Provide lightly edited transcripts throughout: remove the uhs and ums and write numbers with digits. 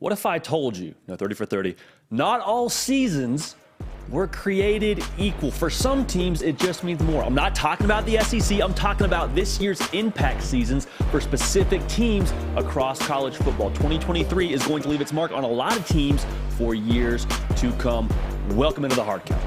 What if I told you, 30 for 30, not all seasons were created equal? For some teams, it just means more. I'm not talking about the SEC. I'm talking about this year's impact seasons for specific teams across college football. 2023 is going to leave its mark on a lot of teams for years to come. Welcome into the Hard Count.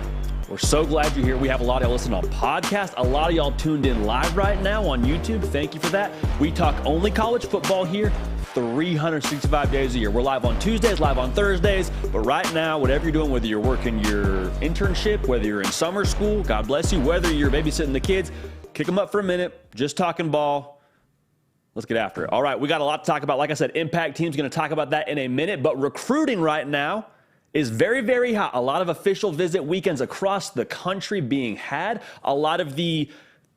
We're so glad you're here. We have a lot of y'all listening on podcast. A lot of y'all tuned in live right now on YouTube. Thank you for that. We talk only college football here 365 days a year. We're live on Tuesdays, live on Thursdays. But right now, whatever you're doing, whether you're working your internship, whether you're in summer school, God bless you, whether you're babysitting the kids, kick them up for a minute, just talking ball. Let's get after it. All right, we got a lot to talk about. Like I said, impact team's going to talk about that in a minute. But recruiting right now is very, very hot. A lot of official visit weekends across the country being had. A lot of the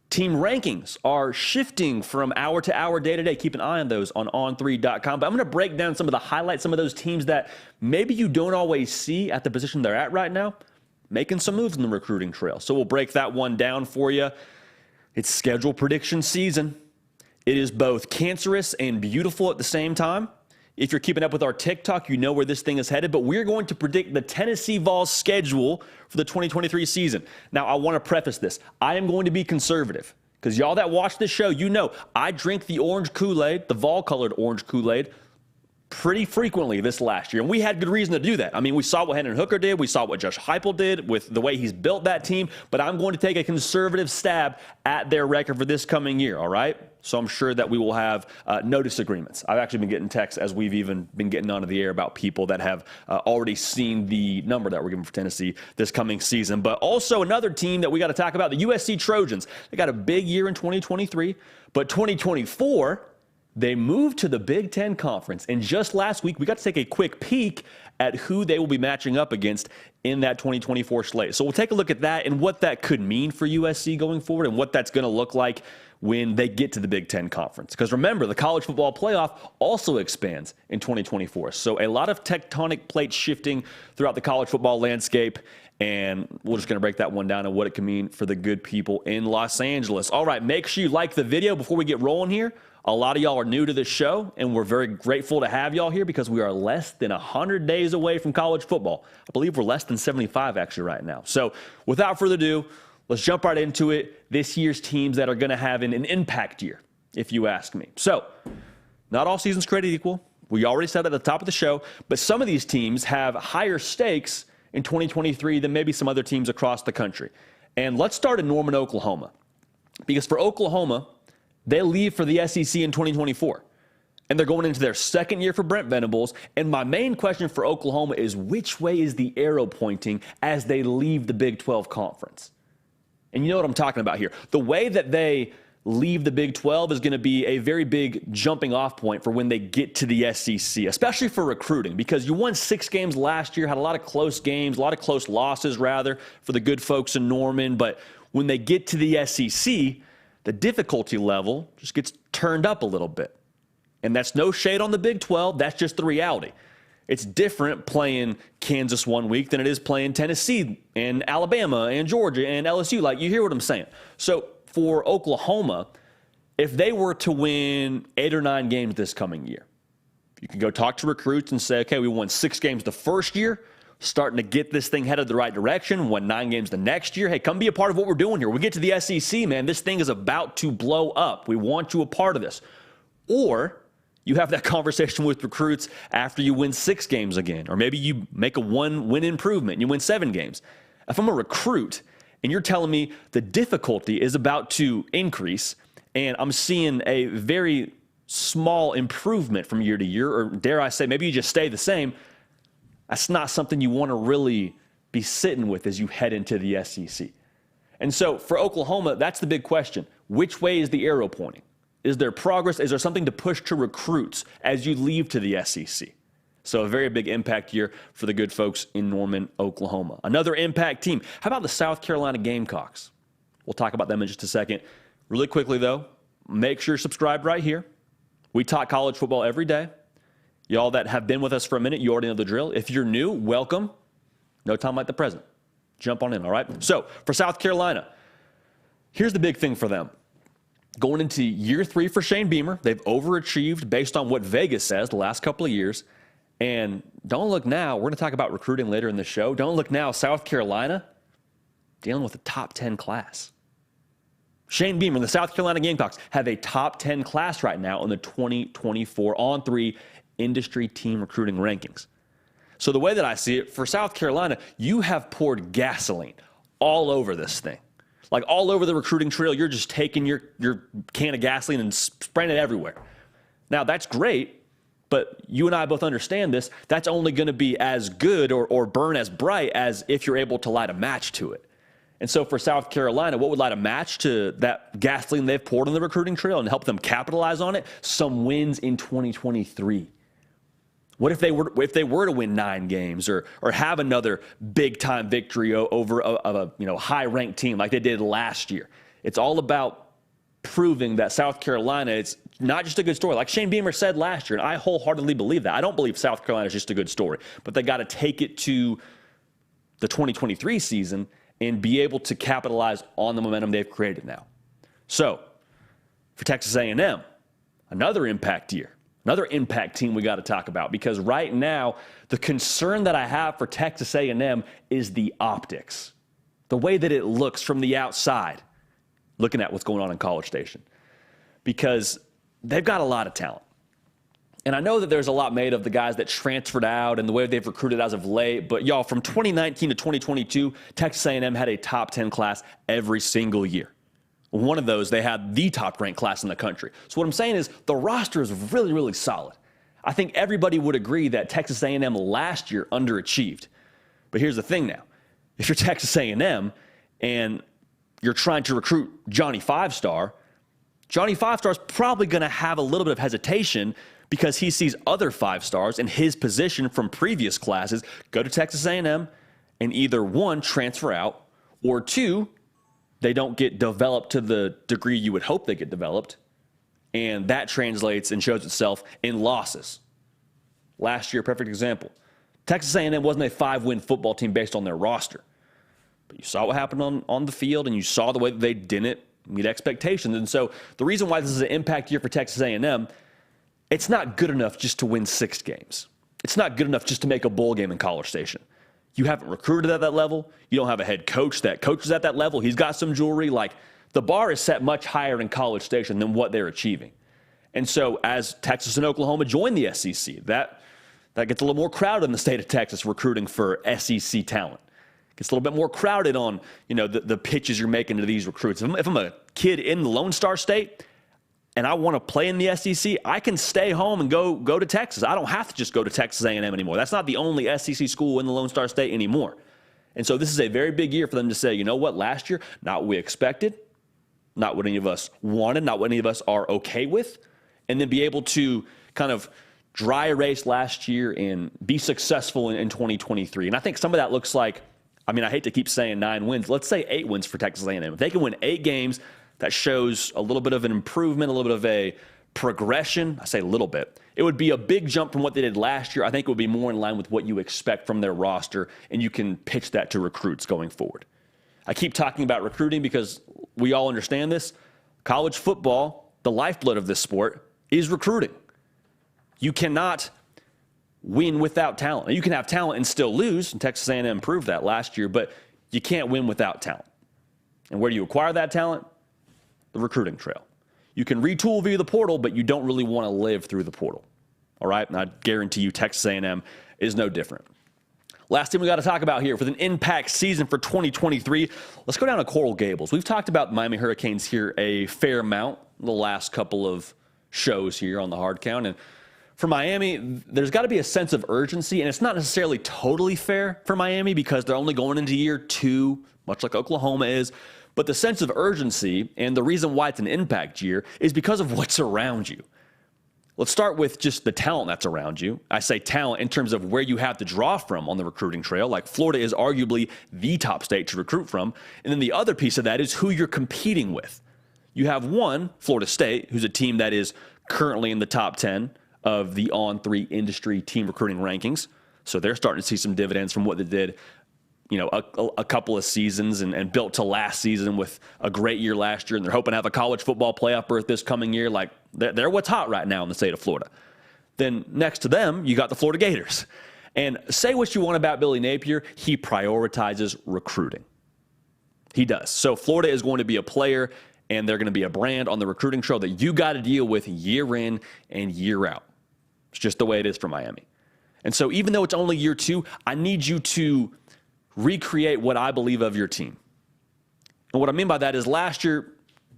team rankings are shifting from hour to hour, day to day. Keep an eye on those on on3.com. But I'm going to break down some of the highlights, some of those teams that maybe you don't always see at the position they're at right now, making some moves in the recruiting trail. So we'll break that one down for you. It's schedule prediction season. It is both cancerous and beautiful at the same time. If you're keeping up with our TikTok, you know where this thing is headed, but we're going to predict the Tennessee Vols schedule for the 2023 season. Now, I want to preface this. I am going to be conservative because y'all that watch this show, you know I drink the orange Kool-Aid, the Vol-colored orange Kool-Aid, pretty frequently this last year. And we had good reason to do that. I mean, we saw what Hendon Hooker did. We saw what Josh Heupel did with the way he's built that team. But I'm going to take a conservative stab at their record for this coming year, all right? So I'm sure that we will have no disagreements. I've actually been getting texts as we've even been getting onto the air about people that have already seen the number that we're giving for Tennessee this coming season. But also another team that we got to talk about, the USC Trojans. They got a big year in 2023, but 2024, they moved to the Big Ten Conference. And just last week, we got to take a quick peek at who they will be matching up against in that 2024 slate. So we'll take a look at that and what that could mean for USC going forward and what that's going to look like when they get to the Big Ten Conference. Because remember, the college football playoff also expands in 2024. So a lot of tectonic plates shifting throughout the college football landscape. And we're just going to break that one down and what it can mean for the good people in Los Angeles. All right, make sure you like the video before we get rolling here. A lot of y'all are new to this show, and we're very grateful to have y'all here because we are less than 100 days away from college football. I believe we're less than 75 actually right now. So without further ado, let's jump right into it. This year's teams that are going to have an impact year, if you ask me. So not all seasons created equal. We already said at the top of the show, but some of these teams have higher stakes in 2023 than maybe some other teams across the country. And let's start in Norman, Oklahoma, because for Oklahoma, they leave for the SEC in 2024, and they're going into their second year for Brent Venables. And my main question for Oklahoma is, which way is the arrow pointing as they leave the Big 12 Conference? And you know what I'm talking about here. The way that they leave the Big 12 is going to be a very big jumping off point for when they get to the SEC, especially for recruiting, because you won 6 games last year, had a lot of close games, a lot of close losses, rather, for the good folks in Norman. But when they get to the SEC, the difficulty level just gets turned up a little bit. And that's no shade on the Big 12. That's just the reality. It's different playing Kansas one week than it is playing Tennessee and Alabama and Georgia and LSU. Like, you hear what I'm saying. So for Oklahoma, if they were to win 8 or 9 games this coming year, you can go talk to recruits and say, okay, we won 6 games the first year, starting to get this thing headed the right direction, won 9 games the next year. Hey, come be a part of what we're doing here. We get to the SEC, man. This thing is about to blow up. We want you a part of this. Or you have that conversation with recruits after you win 6 games again, or maybe you make a 1-win improvement and you win 7 games. If I'm a recruit and you're telling me the difficulty is about to increase and I'm seeing a very small improvement from year to year, or dare I say, maybe you just stay the same, that's not something you want to really be sitting with as you head into the SEC. And so for Oklahoma, that's the big question. Which way is the arrow pointing? Is there progress? Is there something to push to recruits as you leave to the SEC? So a very big impact year for the good folks in Norman, Oklahoma. Another impact team. How about the South Carolina Gamecocks? We'll talk about them in just a second. Really quickly, though, make sure you're subscribed right here. We talk college football every day. Y'all that have been with us for a minute, you already know the drill. If you're new, welcome. No time like the present. Jump on in, all right? So for South Carolina, here's the big thing for them. Going into year 3 for Shane Beamer, they've overachieved based on what Vegas says the last couple of years. And don't look now. We're going to talk about recruiting later in the show. Don't look now. South Carolina dealing with a top 10 class. Shane Beamer and the South Carolina Gamecocks have a top 10 class right now in the 2024 On3 industry team recruiting rankings. So the way that I see it, for South Carolina, you have poured gasoline all over this thing. Like all over the recruiting trail, you're just taking your can of gasoline and spraying it everywhere. Now, that's great, but you and I both understand this. That's only going to be as good or burn as bright as if you're able to light a match to it. And so for South Carolina, what would light a match to that gasoline they've poured on the recruiting trail and help them capitalize on it? Some wins in 2023. What if they were to win 9 games or have another big-time victory over a high-ranked team like they did last year? It's all about proving that South Carolina is not just a good story. Like Shane Beamer said last year, and I wholeheartedly believe that. I don't believe South Carolina is just a good story, but they got to take it to the 2023 season and be able to capitalize on the momentum they've created now. So for Texas A&M, another impact year. Another impact team we got to talk about, because right now the concern that I have for Texas A&M is the optics, the way that it looks from the outside, looking at what's going on in College Station, because they've got a lot of talent. And I know that there's a lot made of the guys that transferred out and the way they've recruited as of late, but y'all, from 2019 to 2022, Texas A&M had a top 10 class every single year. One of those, they had the top-ranked class in the country. So what I'm saying is the roster is really, really solid. I think everybody would agree that Texas A&M last year underachieved. But here's the thing now. If you're Texas A&M and you're trying to recruit Johnny Five-Star, Johnny Five-Star is probably going to have a little bit of hesitation because he sees other 5-stars in his position from previous classes go to Texas A&M and either, 1, transfer out, or 2, they don't get developed to the degree you would hope they get developed, and that translates and shows itself in losses. Last year, perfect example. Texas A&M wasn't a 5-win football team based on their roster, but you saw what happened on the field, and you saw the way that they didn't meet expectations. And so the reason why this is an impact year for Texas A&M, it's not good enough just to win 6 games. It's not good enough just to make a bowl game in College Station. You haven't recruited at that level. You don't have a head coach that coaches at that level. He's got some jewelry. Like, the bar is set much higher in College Station than what they're achieving. And so as Texas and Oklahoma join the SEC, that gets a little more crowded in the state of Texas recruiting for SEC talent. Gets a little bit more crowded on, the pitches you're making to these recruits. If I'm a kid in the Lone Star State and I want to play in the SEC, I can stay home and go to Texas. I don't have to just go to Texas A&M anymore. That's not the only SEC school in the Lone Star State anymore. And so this is a very big year for them to say, you know what, last year, not what we expected, not what any of us wanted, not what any of us are okay with, and then be able to kind of dry erase last year and be successful in 2023. And I think some of that looks like, I hate to keep saying 9 wins. Let's say 8 wins for Texas A&M. If they can win 8 games, that shows a little bit of an improvement, a little bit of a progression. I say a little bit. It would be a big jump from what they did last year. I think it would be more in line with what you expect from their roster, and you can pitch that to recruits going forward. I keep talking about recruiting because we all understand this. College football, the lifeblood of this sport, is recruiting. You cannot win without talent. You can have talent and still lose, and Texas A&M proved that last year, but you can't win without talent. And where do you acquire that talent? The recruiting trail. You can retool via the portal, but you don't really want to live through the portal. All right? And I guarantee you Texas A&M is no different. Last thing we got to talk about here with an impact season for 2023, let's go down to Coral Gables. We've talked about the Miami Hurricanes here a fair amount the last couple of shows here on the Hard Count. And for Miami, there's got to be a sense of urgency, and it's not necessarily totally fair for Miami because they're only going into year 2, much like Oklahoma is. But the sense of urgency and the reason why it's an impact year is because of what's around you. Let's start with just the talent that's around you. I say talent in terms of where you have to draw from on the recruiting trail. Like Florida is arguably the top state to recruit from. And then the other piece of that is who you're competing with. You have one, Florida State, who's a team that is currently in the top 10 of the On3 industry team recruiting rankings. So they're starting to see some dividends from what they did a couple of seasons and built to last season with a great year last year, and they're hoping to have a college football playoff berth this coming year. Like, they're what's hot right now in the state of Florida. Then next to them, you got the Florida Gators. And say what you want about Billy Napier, he prioritizes recruiting. He does. So Florida is going to be a player, and they're going to be a brand on the recruiting trail that you got to deal with year in and year out. It's just the way it is for Miami. And so even though it's only year 2, I need you to recreate what I believe of your team. And what I mean by that is last year,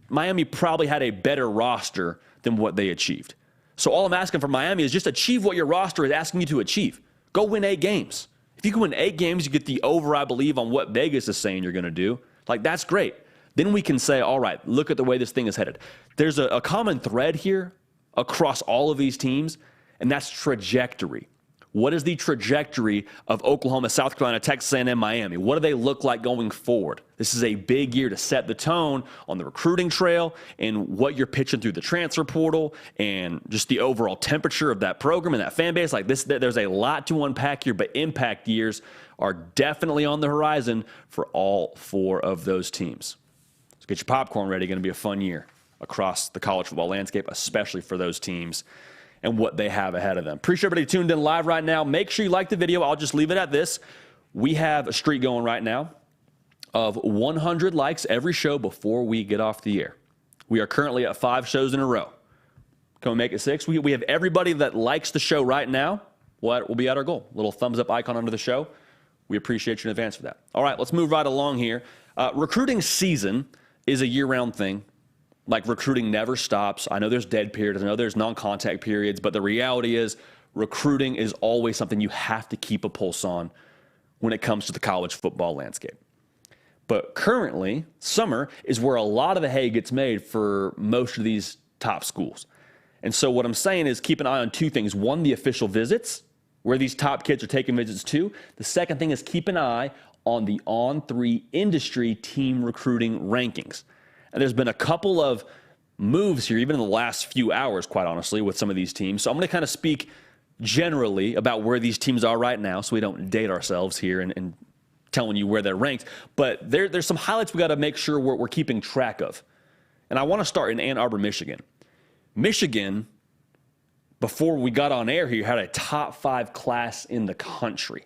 Miami probably had a better roster than what they achieved. So all I'm asking for Miami is just achieve what your roster is asking you to achieve. Go win 8 games. If you can win 8 games, you get the over, I believe, on what Vegas is saying you're going to do. Like, that's great. Then we can say, all right, look at the way this thing is headed. There's a common thread here across all of these teams, and that's trajectory. What is the trajectory of Oklahoma, South Carolina, Texas A&M, Miami? What do they look like going forward? This is a big year to set the tone on the recruiting trail and what you're pitching through the transfer portal and just the overall temperature of that program and that fan base. Like this, there's a lot to unpack here, but impact years are definitely on the horizon for all 4 of those teams. So get your popcorn ready. Going to be a fun year across the college football landscape, especially for those teams and what they have ahead of them. Appreciate everybody tuned in live right now. Make sure you like the video. I'll just leave it at this. We have a streak going right now of 100 likes every show before we get off the air. We are currently at 5 shows in a row. Can we make it 6? We have everybody that likes the show right now. What will be at our goal? Little thumbs up icon under the show. We appreciate you in advance for that. All right, let's move right along here. Recruiting season is a year-round thing. Like, recruiting never stops. I know there's dead periods. I know there's non-contact periods. But the reality is recruiting is always something you have to keep a pulse on when it comes to the college football landscape. But currently, summer is where a lot of the hay gets made for most of these top schools. And so what I'm saying is keep an eye on 2 things. One, the official visits, where these top kids are taking visits to. The second thing is keep an eye on the On3 industry team recruiting rankings. And there's been a couple of moves here, even in the last few hours, quite honestly, with some of these teams. So I'm going to kind of speak generally about where these teams are right now so we don't date ourselves here and telling you where they're ranked. But there's some highlights we got to make sure we're keeping track of. And I want to start in Ann Arbor, Michigan. Michigan, before we got on air here, had a top 5 class in the country.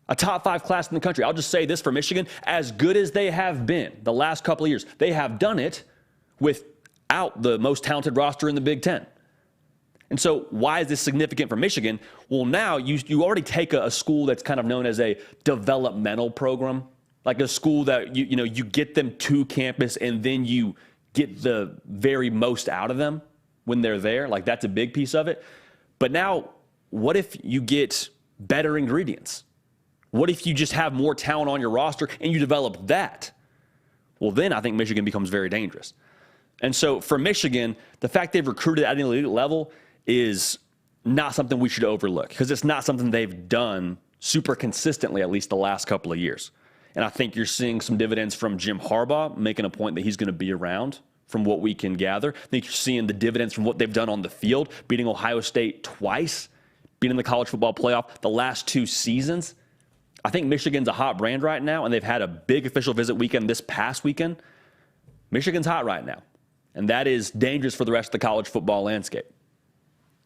A top 5 class in the country. I'll just say this for Michigan. As good as they have been the last couple of years, they have done it without the most talented roster in the Big Ten. And so why is this significant for Michigan? Well, now you already take a school that's kind of known as a developmental program, like a school that you get them to campus and then you get the very most out of them when they're there. Like, that's a big piece of it. But now, what if you get better ingredients? What if you just have more talent on your roster and you develop that? Well, then I think Michigan becomes very dangerous. And so for Michigan, the fact they've recruited at an elite level is not something we should overlook because it's not something they've done super consistently, at least the last couple of years. And I think you're seeing some dividends from Jim Harbaugh making a point that he's going to be around from what we can gather. I think you're seeing the dividends from what they've done on the field, beating Ohio State twice, being in the college football playoff the last 2 seasons. I think Michigan's a hot brand right now, and they've had a big official visit weekend this past weekend. Michigan's hot right now, and that is dangerous for the rest of the college football landscape.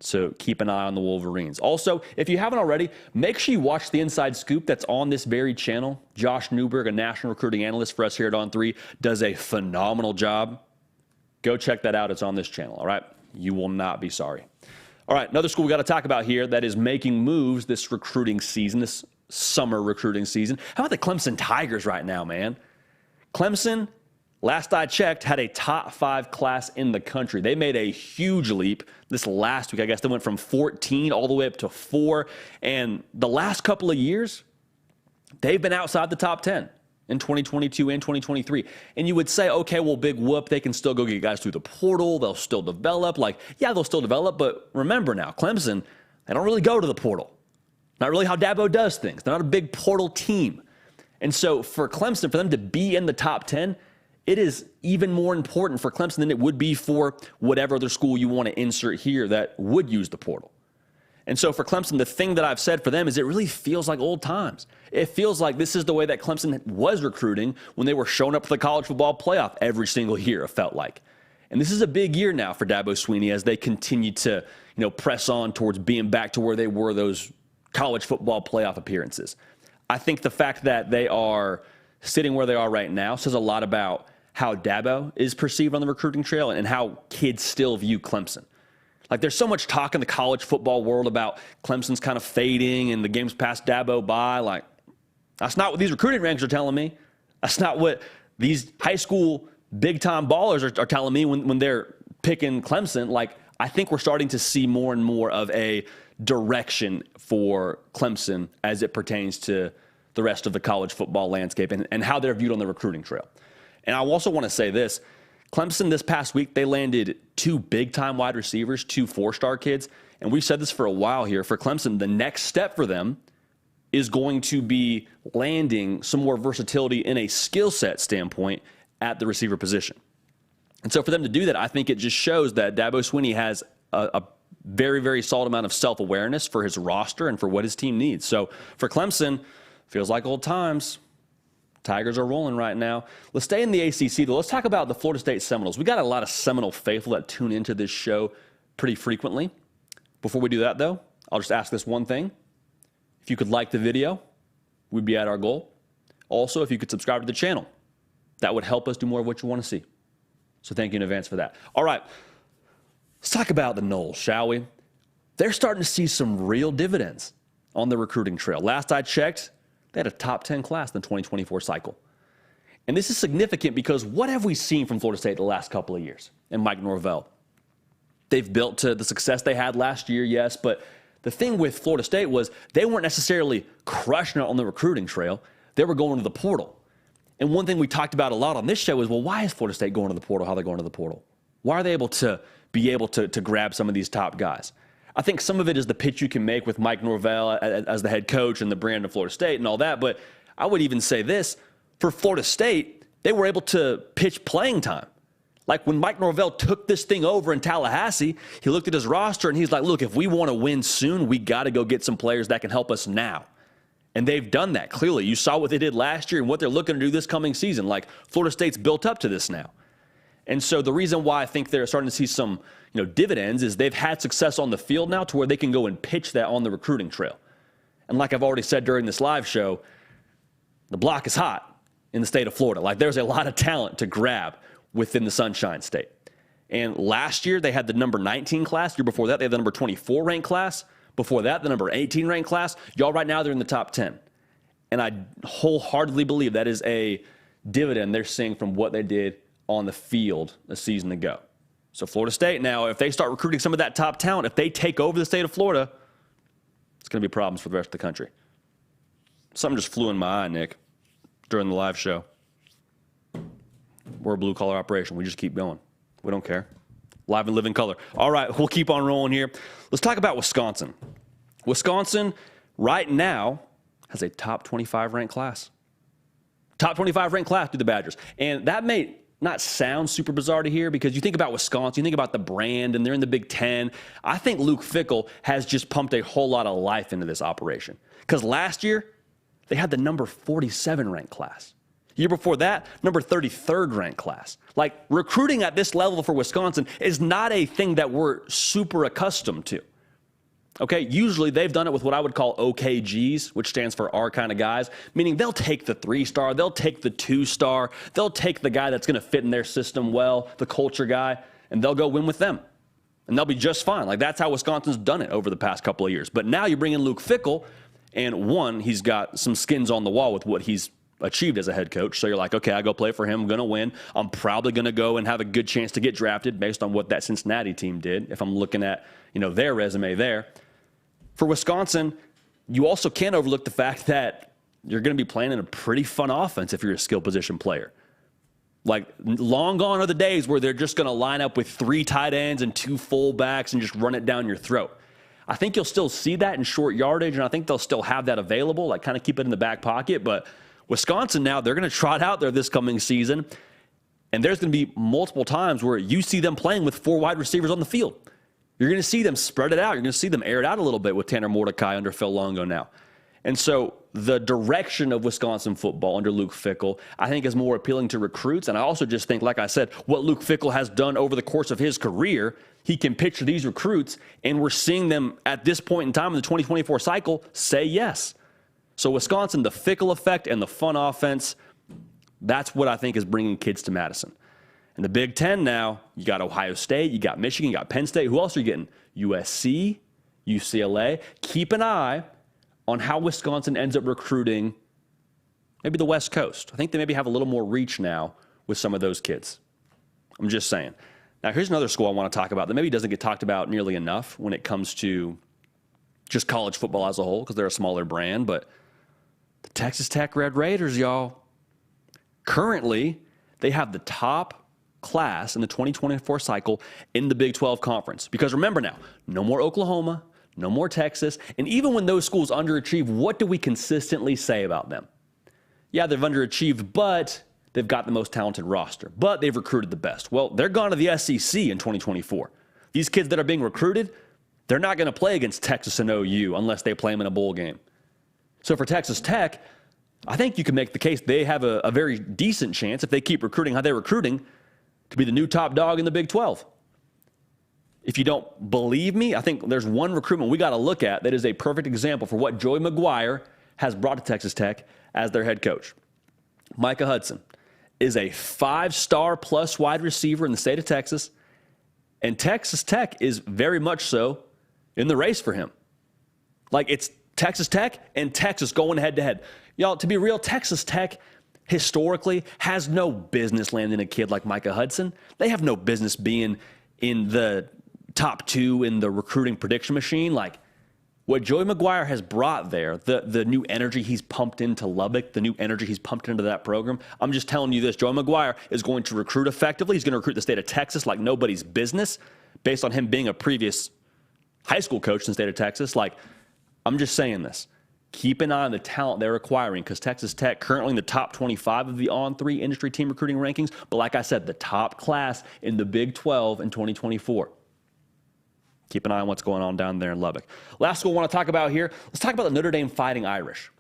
So keep an eye on the Wolverines. Also, if you haven't already, make sure you watch the Inside Scoop that's on this very channel. Josh Newberg, a national recruiting analyst for us here at On3, does a phenomenal job. Go check that out. It's on this channel, all right? You will not be sorry. All right, another school we got to talk about here that is making moves this recruiting season, this summer recruiting season. How about the Clemson Tigers right now, man? Clemson, last I checked, had a top 5 class in the country. They made a huge leap this last week. I guess they went from 14 all the way up to 4. And the last couple of years, they've been outside the top 10 in 2022 and 2023. And you would say, okay, well, big whoop. They can still go get guys through the portal. They'll still develop. Like, yeah, they'll still develop. But remember now, Clemson, they don't really go to the portal. Not really how Dabo does things. They're not a big portal team. And so for Clemson, for them to be in the top 10, it is even more important for Clemson than it would be for whatever other school you want to insert here that would use the portal. And so for Clemson, the thing that I've said for them is it really feels like old times. It feels like this is the way that Clemson was recruiting when they were showing up for the college football playoff every single year, it felt like. And this is a big year now for Dabo Swinney as they continue to, press on towards being back to where they were those college football playoff appearances. I think the fact that they are sitting where they are right now says a lot about how Dabo is perceived on the recruiting trail and how kids still view Clemson. Like, there's so much talk in the college football world about Clemson's kind of fading and the games passed Dabo by. Like, that's not what these recruiting rankings are telling me. That's not what these high school big-time ballers are telling me when they're picking Clemson. Like, I think we're starting to see more and more of a direction for Clemson as it pertains to the rest of the college football landscape and how they're viewed on the recruiting trail. And I also want to say this. Clemson this past week, they landed 2 big-time wide receivers, 2 4-star kids. And we've said this for a while here. For Clemson, the next step for them is going to be landing some more versatility in a skill set standpoint at the receiver position. And so for them to do that, I think it just shows that Dabo Swinney has a very, very solid amount of self-awareness for his roster and for what his team needs. So for Clemson, feels like old times. Tigers are rolling right now. Let's stay in the ACC, though. Let's talk about the Florida State Seminoles. We got a lot of Seminole faithful that tune into this show pretty frequently. Before we do that, though, I'll just ask this one thing. If you could like the video, we'd be at our goal. Also, if you could subscribe to the channel, that would help us do more of what you want to see. So thank you in advance for that. All right, let's talk about the Noles, shall we? They're starting to see some real dividends on the recruiting trail. Last I checked, they had a top 10 class in the 2024 cycle. And this is significant because what have we seen from Florida State the last couple of years and Mike Norvell? They've built to the success they had last year, yes, but the thing with Florida State was they weren't necessarily crushing it on the recruiting trail. They were going to the portal. And one thing we talked about a lot on this show is, well, why is Florida State going to the portal? How are they going to the portal? Why are they able to grab some of these top guys? I think some of it is the pitch you can make with Mike Norvell as the head coach and the brand of Florida State and all that. But I would even say this, for Florida State, they were able to pitch playing time. Like when Mike Norvell took this thing over in Tallahassee, he looked at his roster and he's like, look, if we want to win soon, we got to go get some players that can help us now. And they've done that, clearly. You saw what they did last year and what they're looking to do this coming season. Like, Florida State's built up to this now. And so the reason why I think they're starting to see some dividends is they've had success on the field now to where they can go and pitch that on the recruiting trail. And like I've already said during this live show, the block is hot in the state of Florida. Like, there's a lot of talent to grab within the Sunshine State. And last year, they had the number 19 class. The year before that, they had the number 24 ranked class. Before that, the number 18 ranked class. Y'all right now, they're in the top 10. And I wholeheartedly believe that is a dividend they're seeing from what they did on the field a season ago. So Florida State now, if they start recruiting some of that top talent, if they take over the state of Florida, it's going to be problems for the rest of the country. Something just flew in my eye, Nick, during the live show. We're a blue-collar operation. We just keep going. We don't care. Live and live in color. All right, we'll keep on rolling here. Let's talk about Wisconsin. Wisconsin right now has a top 25 ranked class. Top 25 ranked class through the Badgers. And that may not sound super bizarre to hear because you think about Wisconsin, you think about the brand, and they're in the Big Ten. I think Luke Fickell has just pumped a whole lot of life into this operation. Because last year, they had the number 47 ranked class. Year before that, number 33rd ranked class. Like, recruiting at this level for Wisconsin is not a thing that we're super accustomed to. Okay, usually they've done it with what I would call OKGs, which stands for our kind of guys, meaning they'll take the 3-star, they'll take the 2-star, they'll take the guy that's going to fit in their system well, the culture guy, and they'll go win with them. And they'll be just fine. Like, that's how Wisconsin's done it over the past couple of years. But now you bring in Luke Fickell, and one, he's got some skins on the wall with what he's achieved as a head coach. So you're like, okay, I go play for him. I'm going to win. I'm probably going to go and have a good chance to get drafted based on what that Cincinnati team did, if I'm looking at, their resume there. For Wisconsin, you also can't overlook the fact that you're going to be playing in a pretty fun offense if you're a skill position player. Like, long gone are the days where they're just going to line up with 3 tight ends and 2 fullbacks and just run it down your throat. I think you'll still see that in short yardage, and I think they'll still have that available, like kind of keep it in the back pocket. But Wisconsin now, they're going to trot out there this coming season, and there's going to be multiple times where you see them playing with 4 wide receivers on the field. You're going to see them spread it out. You're going to see them air it out a little bit with Tanner Mordecai under Phil Longo now. And so the direction of Wisconsin football under Luke Fickell, I think, is more appealing to recruits. And I also just think, like I said, what Luke Fickell has done over the course of his career, he can picture these recruits, and we're seeing them at this point in time in the 2024 cycle say yes. So Wisconsin, the Fickell effect and the fun offense, that's what I think is bringing kids to Madison. In the Big Ten now, you got Ohio State, you got Michigan, you got Penn State. Who else are you getting? USC, UCLA. Keep an eye on how Wisconsin ends up recruiting maybe the West Coast. I think they maybe have a little more reach now with some of those kids. I'm just saying. Now, here's another school I want to talk about that maybe doesn't get talked about nearly enough when it comes to just college football as a whole, because they're a smaller brand, but the Texas Tech Red Raiders, y'all. Currently, they have the top class in the 2024 cycle in the Big 12 Conference. Because remember now, no more Oklahoma, no more Texas. And even when those schools underachieve, what do we consistently say about them? Yeah, they've underachieved, but they've got the most talented roster. But they've recruited the best. Well, they're gone to the SEC in 2024. These kids that are being recruited, they're not going to play against Texas and OU unless they play them in a bowl game. So for Texas Tech, I think you can make the case they have a very decent chance, if they keep recruiting how they're recruiting, to be the new top dog in the Big 12. If you don't believe me, I think there's one recruitment we got to look at that is a perfect example for what Joey McGuire has brought to Texas Tech as their head coach. Micah Hudson is a 5-star plus wide receiver in the state of Texas, and Texas Tech is very much so in the race for him. Like, it's Texas Tech and Texas going head-to-head. Y'all, to be real, Texas Tech historically has no business landing a kid like Micah Hudson. They have no business being in the top 2 in the recruiting prediction machine. Like, what Joey McGuire has brought there, the new energy he's pumped into Lubbock, the new energy he's pumped into that program, I'm just telling you this, Joey McGuire is going to recruit effectively. He's going to recruit the state of Texas like nobody's business based on him being a previous high school coach in the state of Texas. Like, I'm just saying this. Keep an eye on the talent they're acquiring, because Texas Tech currently in the top 25 of the On3 industry team recruiting rankings. But like I said, the top class in the Big 12 in 2024. Keep an eye on what's going on down there in Lubbock. Last school I want to talk about here, let's talk about the Notre Dame Fighting Irish.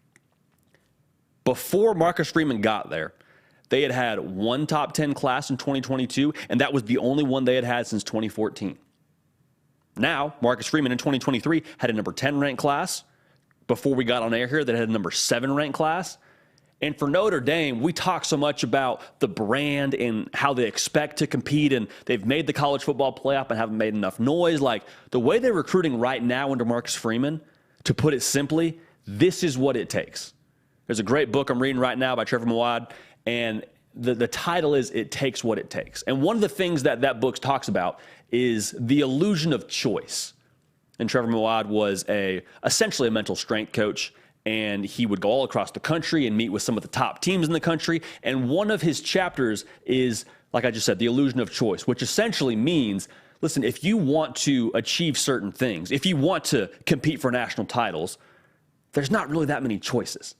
Before Marcus Freeman got there, they had had one top 10 class in 2022, and that was the only one they had had since 2014. Now, Marcus Freeman in 2023 had a number 10 ranked class. Before we got on air here, that had a number 7 ranked class. And for Notre Dame, we talk so much about the brand and how they expect to compete, and they've made the college football playoff and haven't made enough noise. Like, the way they're recruiting right now under Marcus Freeman, to put it simply, this is what it takes. There's a great book I'm reading right now by Trevor Mawad, and the title is It Takes What It Takes. And one of the things that book talks about is the illusion of choice. And Trevor Mawad was essentially a mental strength coach, and he would go all across the country and meet with some of the top teams in the country. And one of his chapters is, like I just said, the illusion of choice, which essentially means, listen, if you want to achieve certain things, if you want to compete for national titles, there's not really that many choices.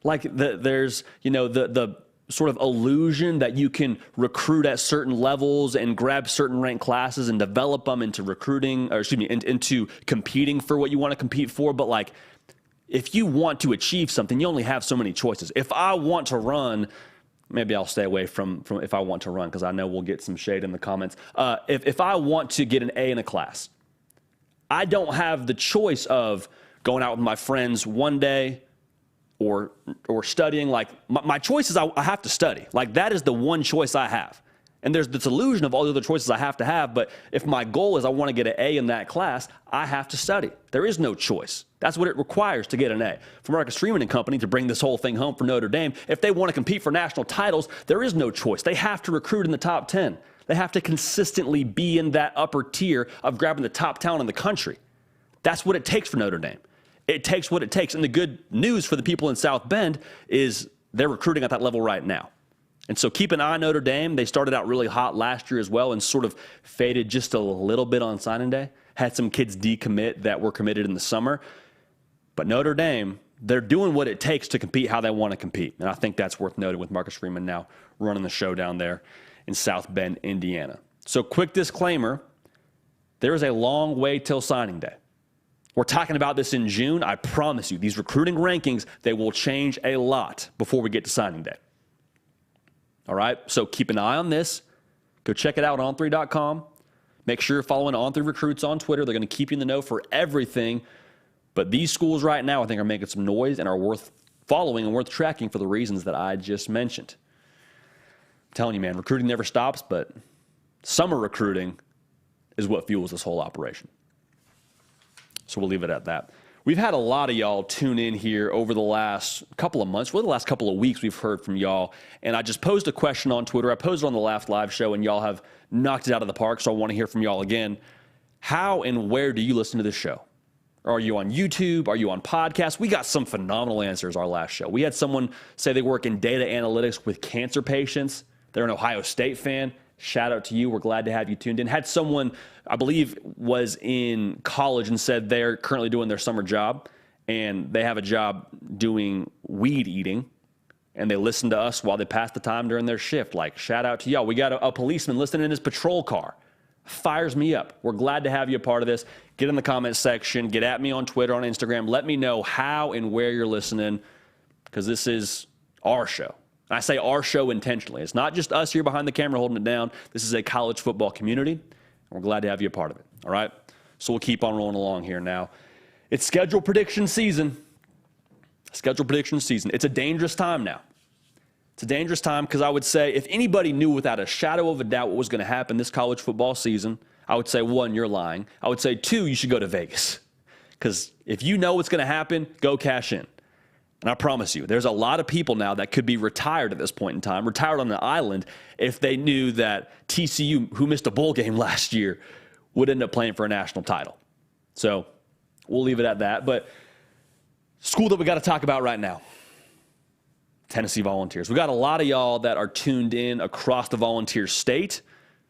Like, there's, the sort of illusion that you can recruit at certain levels and grab certain ranked classes and develop them into into competing for what you want to compete for. But like, if you want to achieve something, you only have so many choices. If I want to run, maybe I'll stay away from if I want to run, because I know we'll get some shade in the comments. If I want to get an A in a class, I don't have the choice of going out with my friends one day or studying. Like, my choice is I have to study. Like, that is the one choice I have. And there's this illusion of all the other choices I have to have, but if my goal is I want to get an A in that class, I have to study. There is no choice. That's what it requires to get an A. For Marcus Freeman and company to bring this whole thing home for Notre Dame, if they want to compete for national titles, there is no choice. They have to recruit in the top 10. They have to consistently be in that upper tier of grabbing the top talent in the country. That's what it takes for Notre Dame. It takes what it takes. And the good news for the people in South Bend is they're recruiting at that level right now. And so keep an eye on Notre Dame. They started out really hot last year as well and sort of faded just a little bit on signing day. Had some kids decommit that were committed in the summer. But Notre Dame, they're doing what it takes to compete how they want to compete. And I think that's worth noting with Marcus Freeman now running the show down there in South Bend, Indiana. So quick disclaimer, there is a long way till signing day. We're talking about this in June. I promise you, these recruiting rankings, they will change a lot before we get to signing day. All right? So keep an eye on this. Go check it out on on3.com. Make sure you're following On3 Recruits on Twitter. They're going to keep you in the know for everything. But these schools right now, I think, are making some noise and are worth following and worth tracking for the reasons that I just mentioned. I'm telling you, man, recruiting never stops, but summer recruiting is what fuels this whole operation. So we'll leave it at that. We've had a lot of y'all tune in here over the last couple of months. Really, the last couple of weeks we've heard from y'all. And I just posed a question on Twitter. I posed it on the last live show, and y'all have knocked it out of the park, so I want to hear from y'all again. How and where do you listen to this show? Are you on YouTube? Are you on podcasts? We got some phenomenal answers our last show. We had someone say they work in data analytics with cancer patients. They're an Ohio State fan. Shout out to you. We're glad to have you tuned in. Had someone, I believe, was in college and said they're currently doing their summer job, and they have a job doing weed eating, and they listen to us while they pass the time during their shift. Like, shout out to y'all. We got a policeman listening in his patrol car. Fires me up. We're glad to have you a part of this. Get in the comment section. Get at me on Twitter, on Instagram. Let me know how and where you're listening, because this is our show. And I say our show intentionally. It's not just us here behind the camera holding it down. This is a college football community, and we're glad to have you a part of it. All right? So we'll keep on rolling along here now. It's schedule prediction season. Schedule prediction season. It's a dangerous time now. It's a dangerous time because I would say if anybody knew without a shadow of a doubt what was going to happen this college football season, I would say, one, you're lying. I would say, two, you should go to Vegas. Because if you know what's going to happen, go cash in. And I promise you, there's a lot of people now that could be retired at this point in time, retired on the island, if they knew that TCU, who missed a bowl game last year, would end up playing for a national title. So we'll leave it at that. But school that we got to talk about right now, Tennessee Volunteers. We got a lot of y'all that are tuned in across the Volunteer state,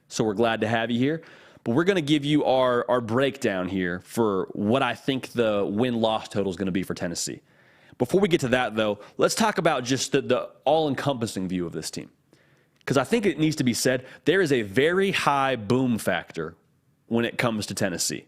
so we're glad to have you here. But we're going to give you our breakdown here for what I think the win-loss total is going to be for Tennessee. Before we get to that, though, let's talk about just the all-encompassing view of this team. Because I think it needs to be said, there is a very high boom factor when it comes to Tennessee.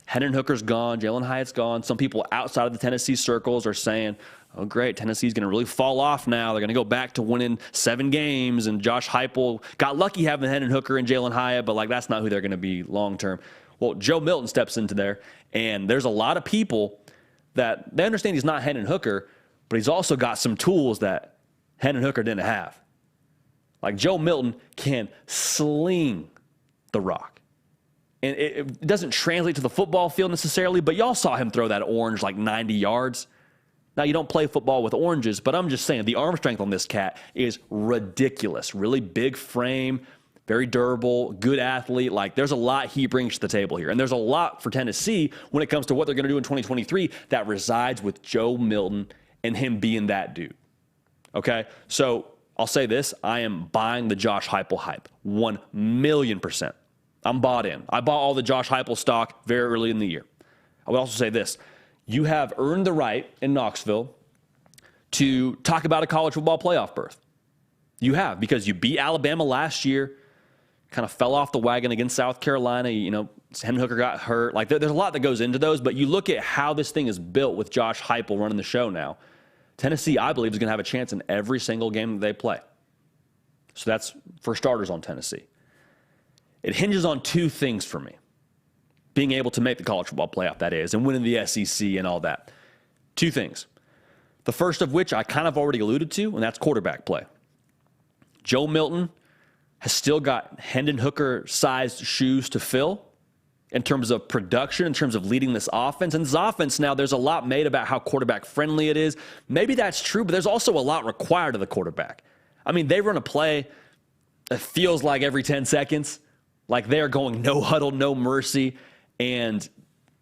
Hendon Hooker's gone. Jalen Hyatt's gone. Some people outside of the Tennessee circles are saying, oh, great, Tennessee's going to really fall off now. They're going to go back to winning 7 games, and Josh Heupel got lucky having Hendon Hooker and Jalen Hyatt, but, like, that's not who they're going to be long-term. Well, Joe Milton steps into there, and there's a lot of people that they understand he's not Hendon Hooker, but he's also got some tools that Hendon Hooker didn't have. Like, Joe Milton can sling the rock. And it doesn't translate to the football field necessarily, but y'all saw him throw that orange like 90 yards. Now, you don't play football with oranges, but I'm just saying the arm strength on this cat is ridiculous. Really big frame, very durable, good athlete. Like, there's a lot he brings to the table here. And there's a lot for Tennessee when it comes to what they're going to do in 2023 that resides with Joe Milton and him being that dude. Okay? So I'll say this. I am buying the Josh Heupel hype. 1,000,000%. I'm bought in. I bought all the Josh Heupel stock very early in the year. I would also say this. You have earned the right in Knoxville to talk about a college football playoff berth. You have, because you beat Alabama last year, kind of fell off the wagon against South Carolina. You know, Hendon Hooker got hurt. Like, there's a lot that goes into those, but you look at how this thing is built with Josh Heupel running the show now. Tennessee, I believe, is going to have a chance in every single game that they play. So that's for starters on Tennessee. It hinges on 2 things for me. Being able to make the college football playoff, that is, and winning the SEC and all that. 2 things. The first of which I kind of already alluded to, and that's quarterback play. Joe Milton has still got Hendon Hooker-sized shoes to fill in terms of production, in terms of leading this offense. And this offense now, there's a lot made about how quarterback-friendly it is. Maybe that's true, but there's also a lot required of the quarterback. I mean, they run a play that feels like every 10 seconds. Like, they're going no huddle, no mercy. And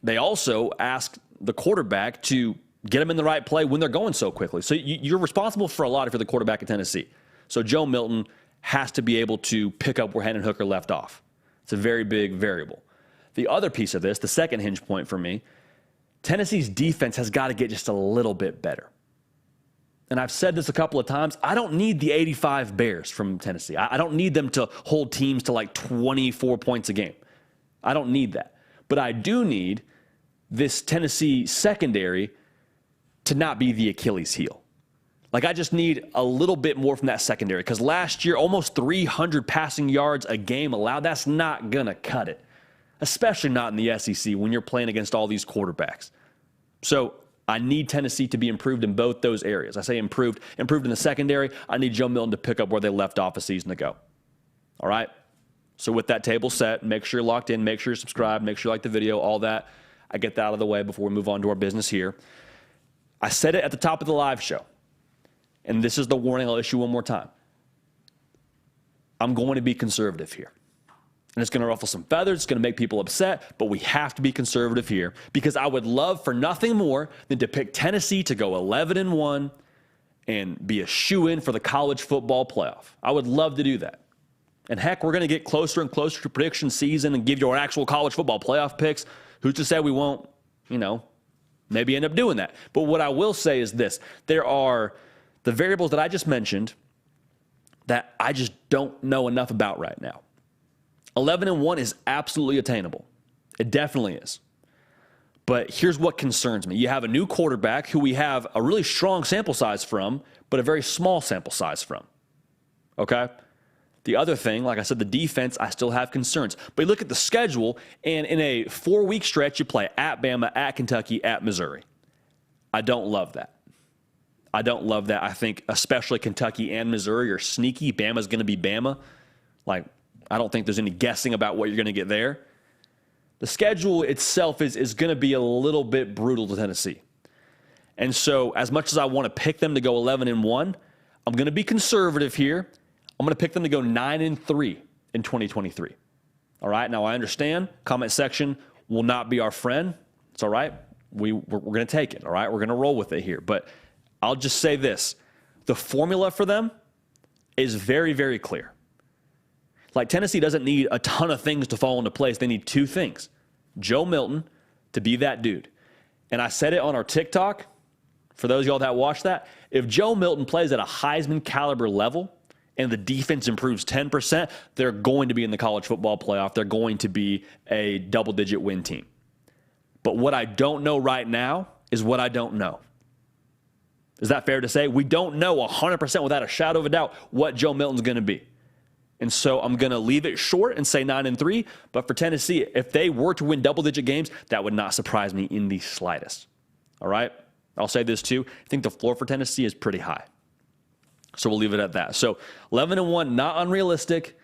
they also ask the quarterback to get them in the right play when they're going so quickly. So you're responsible for a lot if you're the quarterback at Tennessee. So Joe Milton has to be able to pick up where Hendon Hooker left off. It's a very big variable. The other piece of this, the second hinge point for me, Tennessee's defense has got to get just a little bit better. And I've said this a couple of times, I don't need the 85 Bears from Tennessee. I don't need them to hold teams to like 24 points a game. I don't need that. But I do need this Tennessee secondary to not be the Achilles heel. Like, I just need a little bit more from that secondary, because last year, almost 300 passing yards a game allowed. That's not going to cut it, especially not in the SEC when you're playing against all these quarterbacks. So I need Tennessee to be improved in both those areas. I say improved in the secondary. I need Joe Milton to pick up where they left off a season ago. All right? So with that table set, make sure you're locked in, make sure you're subscribed, make sure you like the video, all that. I get that out of the way before we move on to our business here. I said it at the top of the live show, and this is the warning I'll issue one more time. I'm going to be conservative here. And it's going to ruffle some feathers. It's going to make people upset, but we have to be conservative here, because I would love for nothing more than to pick Tennessee to go 11-1 and be a shoo-in for the college football playoff. I would love to do that. And heck, we're going to get closer and closer to prediction season and give you our actual college football playoff picks. Who's to say we won't, maybe end up doing that? But what I will say is this. There are the variables that I just mentioned that I just don't know enough about right now. 11-1 is absolutely attainable. It definitely is. But here's what concerns me. You have a new quarterback who we have a really strong sample size from, but a very small sample size from. Okay? The other thing, like I said, the defense, I still have concerns. But you look at the schedule, and in a 4-week stretch, you play at Bama, at Kentucky, at Missouri. I don't love that. I don't love that. I think especially Kentucky and Missouri are sneaky. Bama's going to be Bama. I don't think there's any guessing about what you're going to get there. The schedule itself is going to be a little bit brutal to Tennessee. And so as much as I want to pick them to go 11-1, I'm going to be conservative here. I'm going to pick them to go 9-3 in 2023. All right? Now, I understand comment section will not be our friend. It's all right. We're going to take it. All right? We're going to roll with it here. But I'll just say this. The formula for them is very, very clear. Tennessee doesn't need a ton of things to fall into place. They need two things. Joe Milton to be that dude. And I said it on our TikTok, for those of y'all that watch that, if Joe Milton plays at a Heisman caliber level and the defense improves 10%, they're going to be in the college football playoff. They're going to be a double-digit win team. But what I don't know right now is what I don't know. Is that fair to say? We don't know 100% without a shadow of a doubt what Joe Milton's going to be. And so I'm going to leave it short and say 9-3. But for Tennessee, if they were to win double-digit games, that would not surprise me in the slightest. All right? I'll say this too. I think the floor for Tennessee is pretty high. So we'll leave it at that. So 11-1, not unrealistic,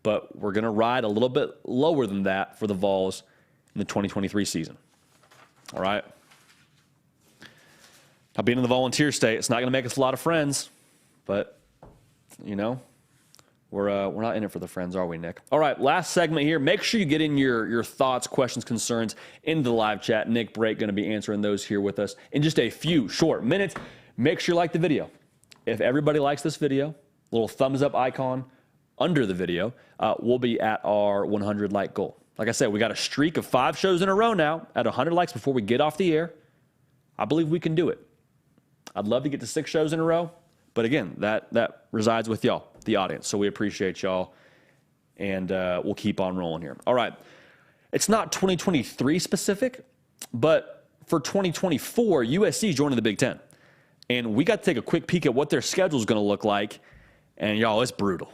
but we're going to ride a little bit lower than that for the Vols in the 2023 season. All right? Now, being in the Volunteer State, it's not going to make us a lot of friends, but, we're not in it for the friends, are we, Nick? All right, last segment here. Make sure you get in your thoughts, questions, concerns into the live chat. Nick Brake going to be answering those here with us in just a few short minutes. Make sure you like the video. If everybody likes this video, little thumbs up icon under the video, we'll be at our 100 like goal. Like I said, we got a streak of 5 shows in a row now at 100 likes before we get off the air. I believe we can do it. I'd love to get to 6 shows in a row. But again, that resides with y'all, the audience. So we appreciate y'all, and we'll keep on rolling here. All right. It's not 2023 specific, but for 2024, USC is joining the Big Ten. And we got to take a quick peek at what their schedule is going to look like. And, y'all, it's brutal.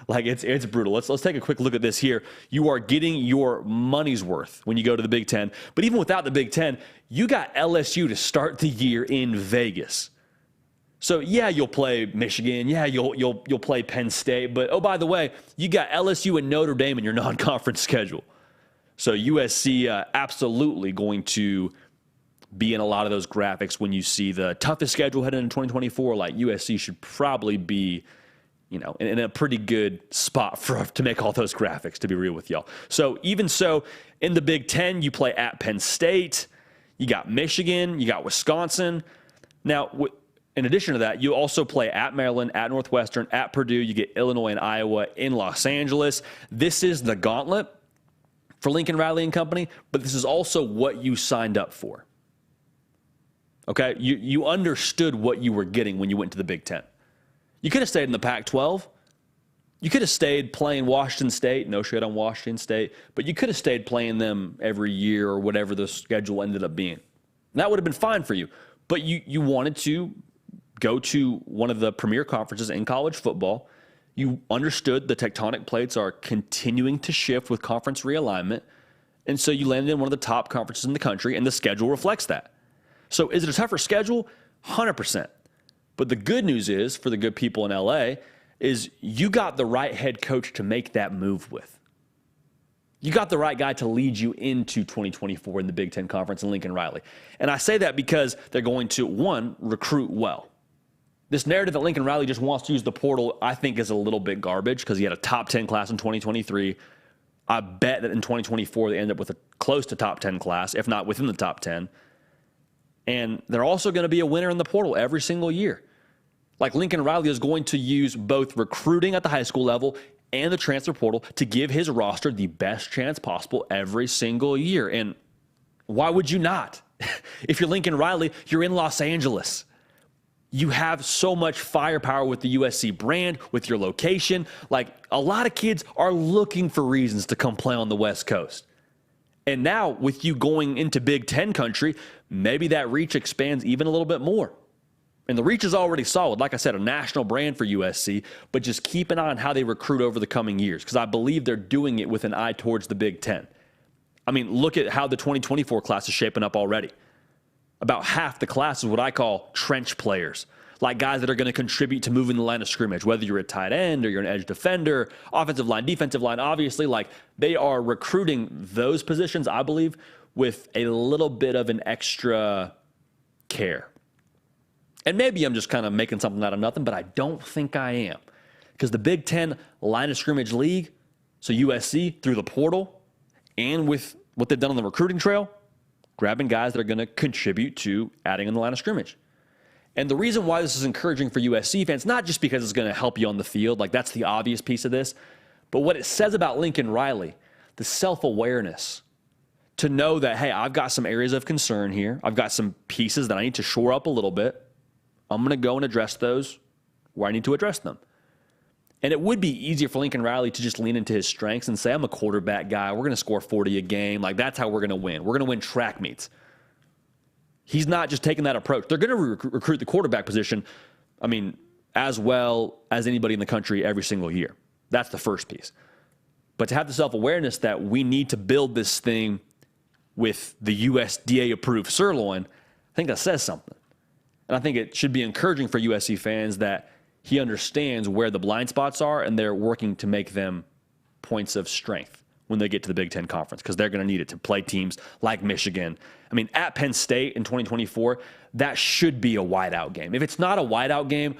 It's brutal. Let's take a quick look at this here. You are getting your money's worth when you go to the Big Ten. But even without the Big Ten, you got LSU to start the year in Vegas. So, yeah, you'll play Michigan. Yeah, you'll play Penn State. But, oh, by the way, you got LSU and Notre Dame in your non-conference schedule. So USC absolutely going to be in a lot of those graphics when you see the toughest schedule heading into 2024. USC should probably be, in a pretty good spot to make all those graphics, to be real with y'all. So, even so, in the Big Ten, you play at Penn State. You got Michigan. You got Wisconsin. Now, in addition to that, you also play at Maryland, at Northwestern, at Purdue. You get Illinois and Iowa in Los Angeles. This is the gauntlet for Lincoln Riley and company, but this is also what you signed up for. Okay? You understood what you were getting when you went to the Big Ten. You could have stayed in the Pac-12. You could have stayed playing Washington State. No shit on Washington State. But you could have stayed playing them every year or whatever the schedule ended up being. And that would have been fine for you. But you wanted to go to one of the premier conferences in college football. You understood the tectonic plates are continuing to shift with conference realignment. And so you landed in one of the top conferences in the country, and the schedule reflects that. So is it a tougher schedule? 100%. But the good news is, for the good people in LA, is you got the right head coach to make that move with. You got the right guy to lead you into 2024 in the Big Ten Conference in Lincoln Riley. And I say that because they're going to, one, recruit well. This narrative that Lincoln Riley just wants to use the portal, I think, is a little bit garbage because he had a top 10 class in 2023. I bet that in 2024 they end up with a close to top 10 class, if not within the top 10. And they're also going to be a winner in the portal every single year. Like Lincoln Riley is going to use both recruiting at the high school level and the transfer portal to give his roster the best chance possible every single year. And why would you not? If you're Lincoln Riley, you're in Los Angeles. You have so much firepower with the USC brand, with your location. Like, a lot of kids are looking for reasons to come play on the West Coast. And now, with you going into Big Ten country, maybe that reach expands even a little bit more. And the reach is already solid. Like I said, a national brand for USC, but just keep an eye on how they recruit over the coming years, because I believe they're doing it with an eye towards the Big Ten. I mean, look at how the 2024 class is shaping up already. About half the class is what I call trench players, like guys that are going to contribute to moving the line of scrimmage, whether you're a tight end or you're an edge defender, offensive line, defensive line. Obviously, like, they are recruiting those positions, I believe, with a little bit of an extra care. And maybe I'm just kind of making something out of nothing, but I don't think I am. Because the Big Ten line of scrimmage league, so USC through the portal, and with what they've done on the recruiting trail, grabbing guys that are going to contribute to adding in the line of scrimmage. And the reason why this is encouraging for USC fans, not just because it's going to help you on the field, like that's the obvious piece of this, but what it says about Lincoln Riley, the self-awareness to know that, hey, I've got some areas of concern here. I've got some pieces that I need to shore up a little bit. I'm going to go and address those where I need to address them. And it would be easier for Lincoln Riley to just lean into his strengths and say, I'm a quarterback guy. We're going to score 40 a game. Like, that's how we're going to win. We're going to win track meets. He's not just taking that approach. They're going to recruit the quarterback position, I mean, as well as anybody in the country every single year. That's the first piece. But to have the self-awareness that we need to build this thing with the USDA-approved sirloin, I think that says something. And I think it should be encouraging for USC fans that he understands where the blind spots are, and they're working to make them points of strength when they get to the Big Ten Conference, because they're going to need it to play teams like Michigan. I mean, at Penn State in 2024, that should be a whiteout game. If it's not a whiteout game,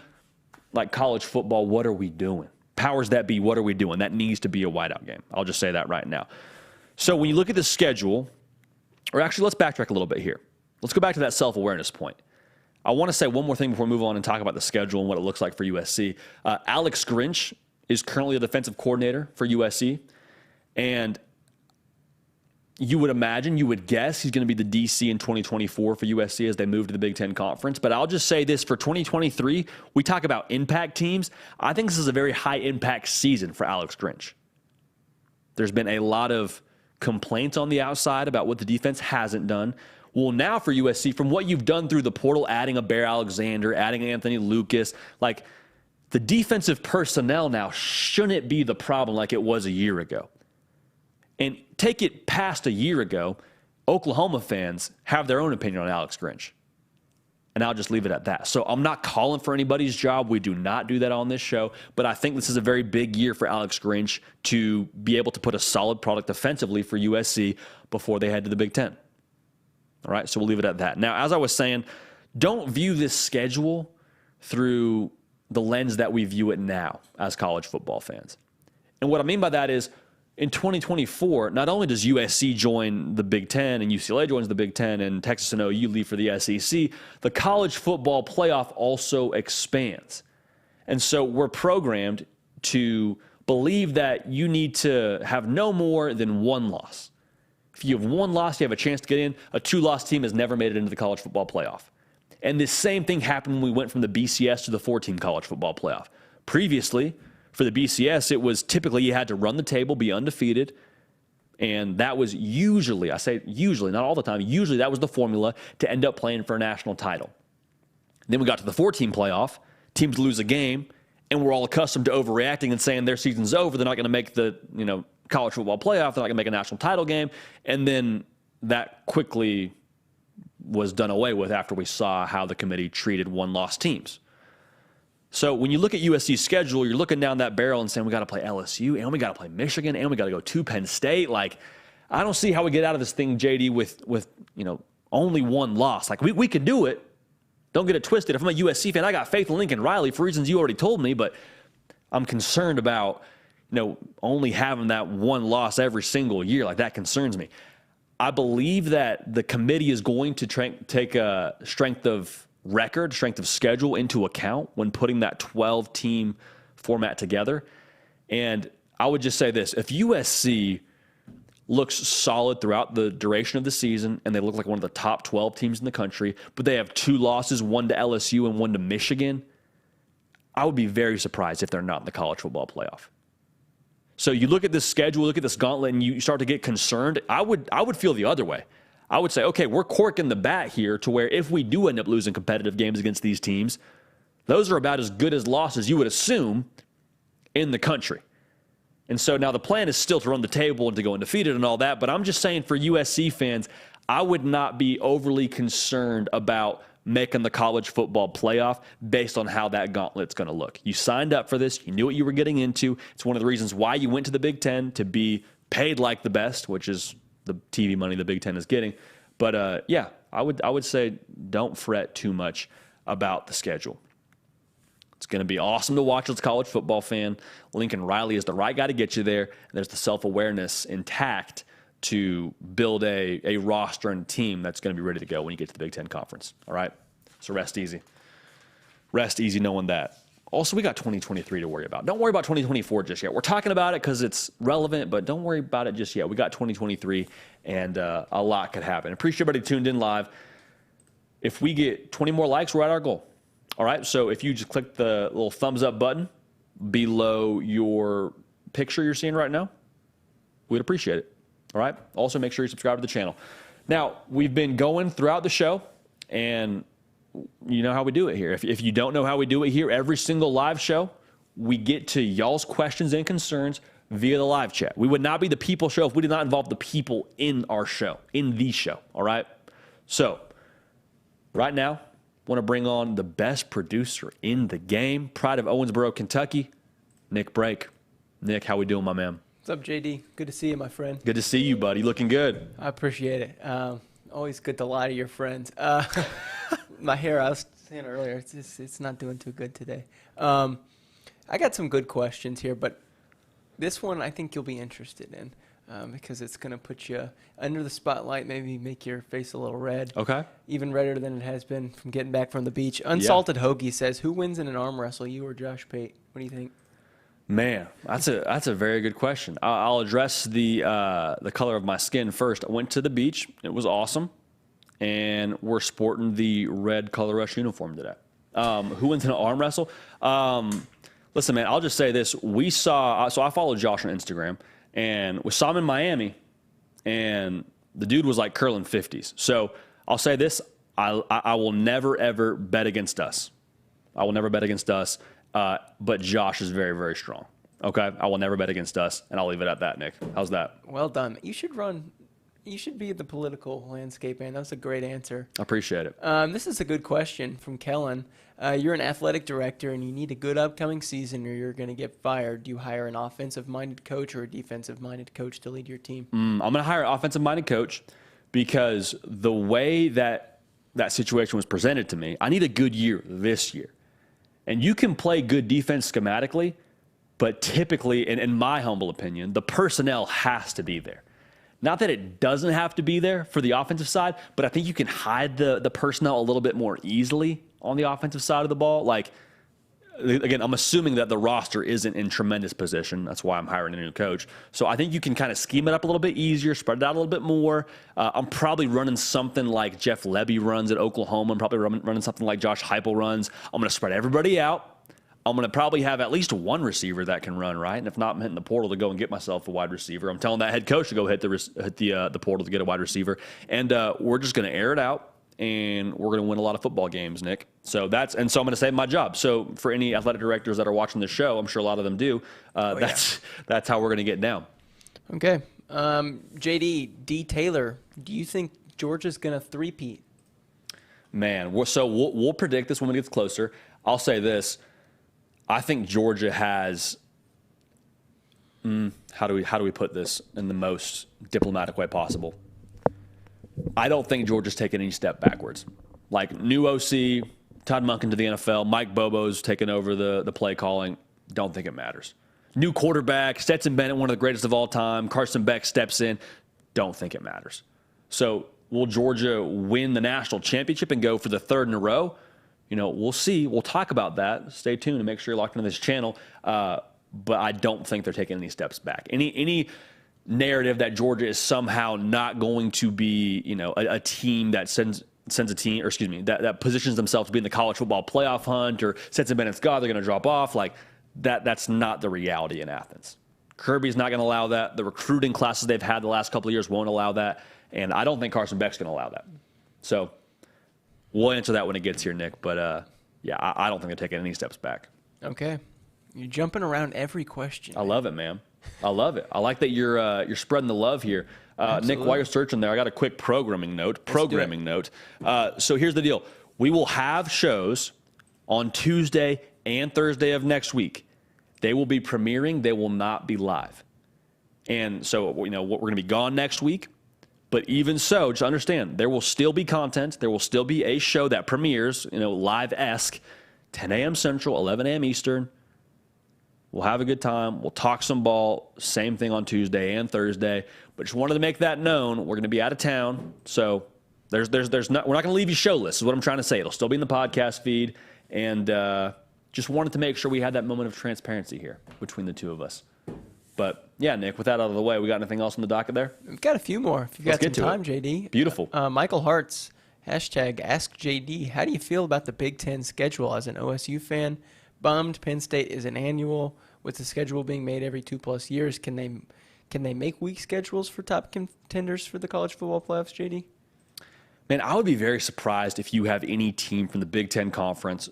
like college football, what are we doing? Powers that be, what are we doing? That needs to be a whiteout game. I'll just say that right now. So when you look at the schedule, or actually, let's backtrack a little bit here. Let's go back to that self-awareness point. I want to say one more thing before we move on and talk about the schedule and what it looks like for USC. Alex Grinch is currently the defensive coordinator for USC. And you would imagine, you would guess he's going to be the DC in 2024 for USC as they move to the Big Ten Conference. But I'll just say this, for 2023, we talk about impact teams. I think this is a very high-impact season for Alex Grinch. There's been a lot of complaints on the outside about what the defense hasn't done. Well, now for USC, from what you've done through the portal, adding a Bear Alexander, adding Anthony Lucas, like, the defensive personnel now shouldn't be the problem like it was a year ago. And take it past a year ago, Oklahoma fans have their own opinion on Alex Grinch. And I'll just leave it at that. So I'm not calling for anybody's job. We do not do that on this show. But I think this is a very big year for Alex Grinch to be able to put a solid product offensively for USC before they head to the Big Ten. All right, so we'll leave it at that. Now, as I was saying, don't view this schedule through the lens that we view it now as college football fans. And what I mean by that is, in 2024, not only does USC join the Big Ten and UCLA joins the Big Ten and Texas and OU leave for the SEC, the college football playoff also expands. And so we're programmed to believe that you need to have no more than one loss. If you have one loss, you have a chance to get in. A two-loss team has never made it into the college football playoff. And this same thing happened when we went from the BCS to the 4-team college football playoff. Previously, For the BCS, it was typically you had to run the table, be undefeated, and that was usually, I say usually, not all the time, usually that was the formula to end up playing for a national title. Then we got to the 14 playoff, teams lose a game, and we're all accustomed to overreacting and saying their season's over, they're not going to make the college football playoff, they're not going to make a national title game, and then that quickly was done away with after we saw how the committee treated one-loss teams. So when you look at USC's schedule, you're looking down that barrel and saying, we got to play LSU, and we got to play Michigan, and we got to go to Penn State. Like, I don't see how we get out of this thing, JD, with only one loss. Like, we could do it. Don't get it twisted. If I'm a USC fan, I got faith in Lincoln Riley for reasons you already told me, but I'm concerned about, only having that one loss every single year. Like, that concerns me. I believe that the committee is going to take a strength of record, strength of schedule into account when putting that 12-team format together. And I would just say this. If USC looks solid throughout the duration of the season and they look like one of the top 12 teams in the country, but they have 2 losses, one to LSU and one to Michigan, I would be very surprised if they're not in the college football playoff. So you look at this schedule, look at this gauntlet, and you start to get concerned. I would feel the other way. I would say, okay, we're corking the bat here to where if we do end up losing competitive games against these teams, those are about as good as losses you would assume in the country. And so now the plan is still to run the table and to go undefeated and all that, but I'm just saying for USC fans, I would not be overly concerned about making the college football playoff based on how that gauntlet's going to look. You signed up for this. You knew what you were getting into. It's one of the reasons why you went to the Big Ten, to be paid like the best, which is the TV money the Big Ten is getting. But, yeah, I would say don't fret too much about the schedule. It's going to be awesome to watch as a college football fan. Lincoln Riley is the right guy to get you there. And there's the self-awareness intact to build a roster and team that's going to be ready to go when you get to the Big Ten Conference. All right? So rest easy. Rest easy knowing that. Also, we got 2023 to worry about. Don't worry about 2024 just yet. We're talking about it because it's relevant, but don't worry about it just yet. We got 2023, and a lot could happen. Appreciate everybody tuned in live. If we get 20 more likes, we're at our goal. All right? So if you just click the little thumbs up button below your picture you're seeing right now, we'd appreciate it. All right? Also, make sure you subscribe to the channel. Now, we've been going throughout the show, and you know how we do it here. If you don't know how we do it here, every single live show, we get to y'all's questions and concerns via the live chat. We would not be the people show if we did not involve the people in our show, in the show, all right? So, right now, I want to bring on the best producer in the game, pride of Owensboro, Kentucky, Nick Brake. Nick, how we doing, my man? What's up, JD? Good to see you, my friend. Good to see you, buddy. Looking good. I appreciate it. Always good to lie to your friends. My hair, I was saying earlier, it's not doing too good today. I got some good questions here, but this one I think you'll be interested in because it's going to put you under the spotlight, maybe make your face a little red. Okay. Even redder than it has been from getting back from the beach. Unsalted Hoagie says, who wins in an arm wrestle, you or Josh Pate? What do you think? Man, that's a very good question. I'll address the color of my skin first. I went to the beach. It was awesome. And we're sporting the red Color Rush uniform today. Who wins in an arm wrestle? Listen, man, I'll just say this. So I follow Josh on Instagram, and we saw him in Miami, and the dude was like curling 50s. So I'll say this. I will never, ever bet against us. I will never bet against us. But Josh is very, very strong. Okay? I will never bet against us, and I'll leave it at that, Nick. How's that? Well done. You should be in the political landscape, man. That was a great answer. I appreciate it. This is a good question from Kellen. You're an athletic director, and you need a good upcoming season or you're going to get fired. Do you hire an offensive-minded coach or a defensive-minded coach to lead your team? I'm going to hire an offensive-minded coach because the way that situation was presented to me, I need a good year this year. And you can play good defense schematically, but typically, in my humble opinion, the personnel has to be there. Not that it doesn't have to be there for the offensive side, but I think you can hide the personnel a little bit more easily on the offensive side of the ball. Like, again, I'm assuming that the roster isn't in tremendous position. That's why I'm hiring a new coach. So I think you can kind of scheme it up a little bit easier, spread it out a little bit more. I'm probably running something like Jeff Lebby runs at Oklahoma. I'm probably running something like Josh Heupel runs. I'm going to spread everybody out. I'm going to probably have at least one receiver that can run, right? And if not, I'm hitting the portal to go and get myself a wide receiver. I'm telling that head coach to go hit the portal to get a wide receiver. And we're just going to air it out, and we're going to win a lot of football games, Nick. So I'm going to save my job. So for any athletic directors that are watching this show, I'm sure a lot of them do, that's how we're going to get down. Okay. JD, D. Taylor, do you think Georgia's going to three-peat? Man, we'll predict this when it gets closer. I'll say this. I think Georgia has how do we put this in the most diplomatic way possible? I don't think Georgia's taken any step backwards. Like, new OC, Todd Monken to the NFL, Mike Bobo's taken over the play calling. Don't think it matters. New quarterback, Stetson Bennett, one of the greatest of all time. Carson Beck steps in. Don't think it matters. So will Georgia win the national championship and go for the third in a row? We'll see. We'll talk about that. Stay tuned and make sure you're locked into this channel. But I don't think they're taking any steps back. Any narrative that Georgia is somehow not going to be, a team that sends a team, or excuse me, that positions themselves to be in the college football playoff hunt, or Stetson Bennett's God, they're going to drop off. Like, that's not the reality in Athens. Kirby's not going to allow that. The recruiting classes they've had the last couple of years won't allow that. And I don't think Carson Beck's going to allow that. So we'll answer that when it gets here, Nick. But, I don't think they're taking any steps back. Okay. You're jumping around every question. I love it, man. I love it. I like that you're spreading the love here. Nick, while you're searching there, I got a quick programming note. So here's the deal. We will have shows on Tuesday and Thursday of next week. They will be premiering. They will not be live. And so, we're going to be gone next week. But even so, just understand, there will still be content. There will still be a show that premieres, live-esque, 10 a.m. Central, 11 a.m. Eastern. We'll have a good time. We'll talk some ball. Same thing on Tuesday and Thursday. But just wanted to make that known. We're going to be out of town. So we're not going to leave you showless, is what I'm trying to say. It'll still be in the podcast feed. And just wanted to make sure we had that moment of transparency here between the two of us. But, yeah, Nick, with that out of the way, we got anything else on the docket there? We've got a few more. If you've got some time, JD. Beautiful. Michael Hartz, #AskJD. How do you feel about the Big Ten schedule as an OSU fan? Bummed Penn State is an annual with the schedule being made every 2+ years. Can they make week schedules for top contenders for the college football playoffs, JD? Man, I would be very surprised if you have any team from the Big Ten Conference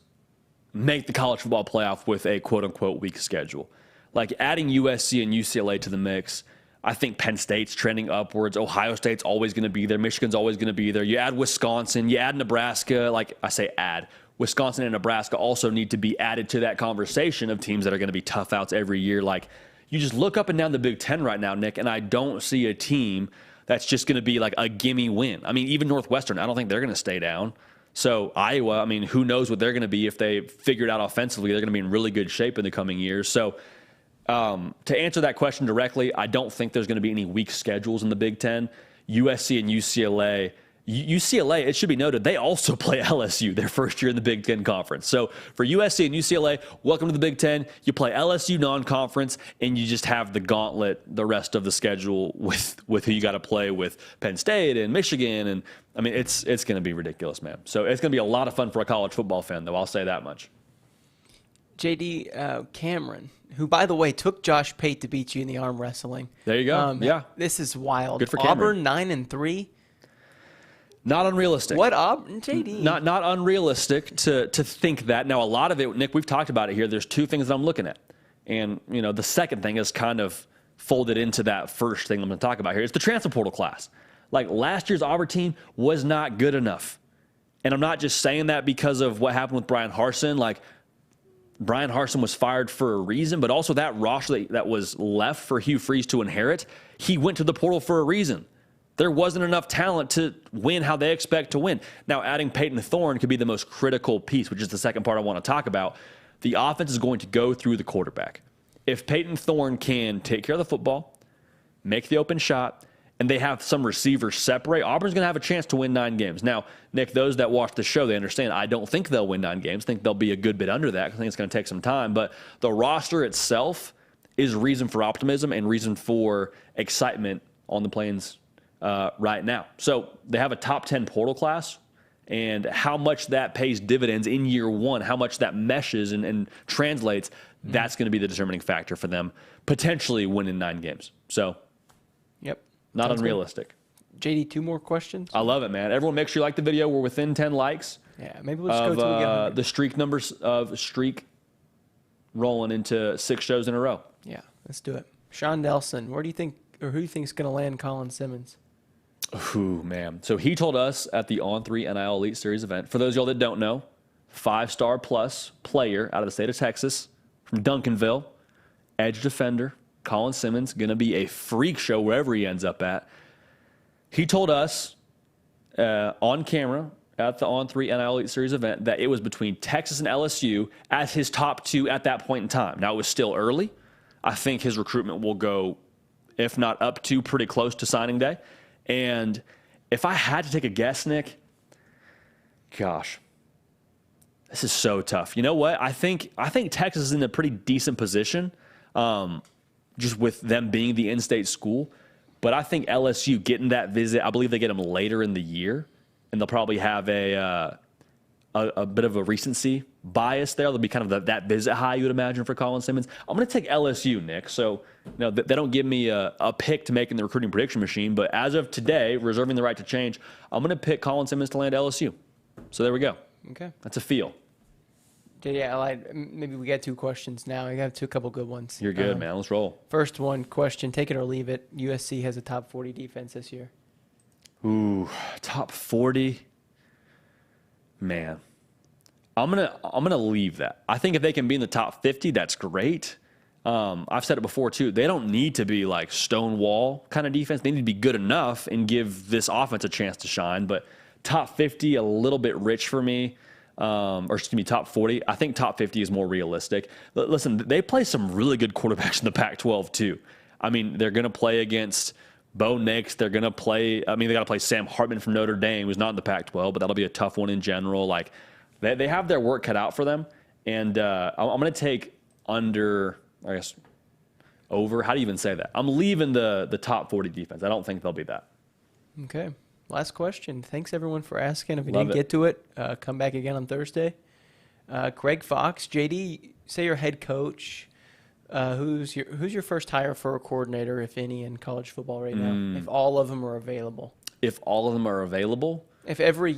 make the college football playoff with a quote-unquote weak schedule. Like, adding USC and UCLA to the mix, I think Penn State's trending upwards. Ohio State's always going to be there. Michigan's always going to be there. You add Wisconsin, you add Nebraska. Like, I say add. Wisconsin and Nebraska also need to be added to that conversation of teams that are going to be tough outs every year. Like, you just look up and down the Big Ten right now, Nick, and I don't see a team that's just going to be like a gimme win. I mean, even Northwestern, I don't think they're going to stay down. So Iowa, I mean, who knows what they're going to be if they figure it out offensively. They're going to be in really good shape in the coming years. So to answer that question directly, I don't think there's going to be any weak schedules in the Big Ten. USC and UCLA, it should be noted, they also play LSU their first year in the Big Ten Conference. So for USC and UCLA, welcome to the Big Ten. You play LSU non-conference, and you just have the gauntlet the rest of the schedule with who you got to play with Penn State and Michigan. And, I mean, it's going to be ridiculous, man. So it's going to be a lot of fun for a college football fan, though. I'll say that much. JD, Cameron, who, by the way, took Josh Pate to beat you in the arm wrestling. There you go. Yeah. This is wild. Good for Cameron. Auburn 9-3. Not unrealistic. What, Auburn, JD? Not unrealistic to think that. Now, a lot of it, Nick, we've talked about it here. There's two things that I'm looking at. And, the second thing is kind of folded into that first thing I'm going to talk about here. It's the transfer portal class. Like, last year's Auburn team was not good enough. And I'm not just saying that because of what happened with Brian Harsin. Like, Brian Harsin was fired for a reason, but also that roster that was left for Hugh Freeze to inherit, he went to the portal for a reason. There wasn't enough talent to win how they expect to win. Now, adding Peyton Thorne could be the most critical piece, which is the second part I want to talk about. The offense is going to go through the quarterback. If Peyton Thorne can take care of the football, make the open shot, and they have some receivers separate, Auburn's going to have a chance to win 9 games. Now, Nick, those that watch the show, they understand I don't think they'll win 9 games. I think they'll be a good bit under that. I think it's going to take some time. But the roster itself is reason for optimism and reason for excitement on the Plains right now. So they have a top 10 portal class. and how much that pays dividends in year one, how much that meshes and translates, that's going to be the determining factor for them potentially winning 9 games. So, yep, not sounds unrealistic. Good. JD, 2 more questions? I love it, man. Everyone, make sure you like the video. We're within 10 likes. Yeah, maybe we'll just go till we get 100. The streak numbers of streak rolling into 6 shows in a row. Yeah, let's do it. Sean Nelson, where do you think, or who do you think is going to land Colin Simmons? Ooh, man. So he told us at the On3 NIL Elite Series event, for those of y'all that don't know, 5-star plus player out of the state of Texas from Duncanville, edge defender, Colin Simmons, going to be a freak show wherever he ends up at. He told us on camera at the On3 NIL Elite Series event that it was between Texas and LSU as his top 2 at that point in time. Now, it was still early. I think his recruitment will go, if not up to, pretty close to signing day. And if I had to take a guess, Nick, gosh, this is so tough. You know what? I think Texas is in a pretty decent position, just with them being the in-state school. But I think LSU getting that visit, I believe they get them later in the year, and they'll probably have a bit of a recency bias there. There'll be kind of that visit high, you would imagine, for Colin Simmons. I'm going to take LSU, Nick. So, they don't give me a pick to make in the recruiting prediction machine. But as of today, reserving the right to change, I'm going to pick Colin Simmons to land LSU. So there we go. Okay. That's a feel. Yeah, I lied. Maybe we got 2 questions now. I got a couple good ones. You're good, man. Let's roll. First one question, take it or leave it. USC has a top 40 defense this year. Ooh, top 40. Man. I'm gonna leave that. I think if they can be in the top 50, that's great. I've said it before too. They don't need to be like Stonewall kind of defense. They need to be good enough and give this offense a chance to shine. But top 50, a little bit rich for me. Or excuse me, top 40. I think top 50 is more realistic. Listen, they play some really good quarterbacks in the Pac-12 too. I mean, they're gonna play against Bo Nix. They're gonna play. I mean, they got to play Sam Hartman from Notre Dame, who's not in the Pac-12, but that'll be a tough one in general. Like. They have their work cut out for them, and I'm going to take under, I guess, over. How do you even say that? I'm leaving the top 40 defense. I don't think they'll be that. Okay. Last question. Thanks, everyone, for asking. If we Love didn't get to it, come back again on Thursday. Craig Fox, JD, say your head coach. Who's your first hire for a coordinator, if any, in college football right now? If all of them are available. If all of them are available? If every